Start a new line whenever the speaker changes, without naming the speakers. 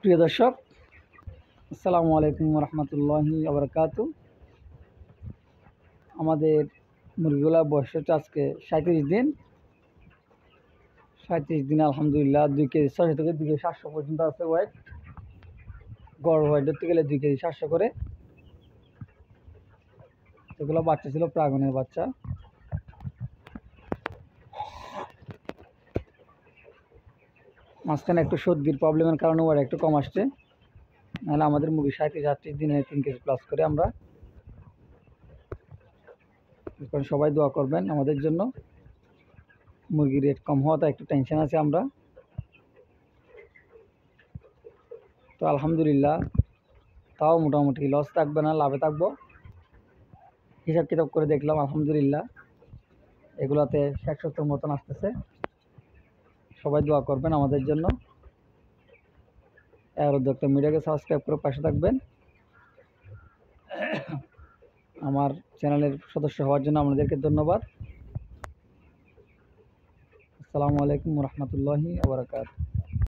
প্রিয় দর্শক, আসসালামু আলাইকুম রহমতুল্লাহি আবরকাতু। আমাদের মুরগিগুলা বয়স হচ্ছে আজকে 37 দিন। আলহামদুলিল্লাহ 2 কেজি 600 থেকে 2 কেজি 700 পর্যন্ত আছে ওয়েট। গড় ওয়েট ধরতে গেলে 2 কেজি 700 করে। এগুলো বাচ্চা ছিল, প্রাগনের বাচ্চা। মাঝখানে একটু সর্দির প্রবলেমের কারণে ওয়েট একটু কম আসছে, নাহলে আমাদের মুরগি 37 দিনে 3 কেজি প্লাস করে আমরা। সবাই দোয়া করবেন আমাদের জন্য। মুরগির রেট কম হওয়াতে একটু টেনশন আছে আমরা। তো আলহামদুলিল্লাহ, তাও মোটামুটি লস থাকবে না, লাভে থাকবো। হিসাব কিতাব করে দেখলাম আলহামদুলিল্লাহ এগুলাতে 60-70 মতন আসতেছে। সবাই দোয়া করবেন আমাদের জন্য। আর উদ্যোক্তা মিডিয়াকে সাবস্ক্রাইব করে পাশে থাকবেন। আমার চ্যানেলের সদস্য হওয়ার জন্য আপনাদেরকে ধন্যবাদ। আসসালামু আলাইকুম রহমতুল্লাহি ওয়া বারাকাতুহু।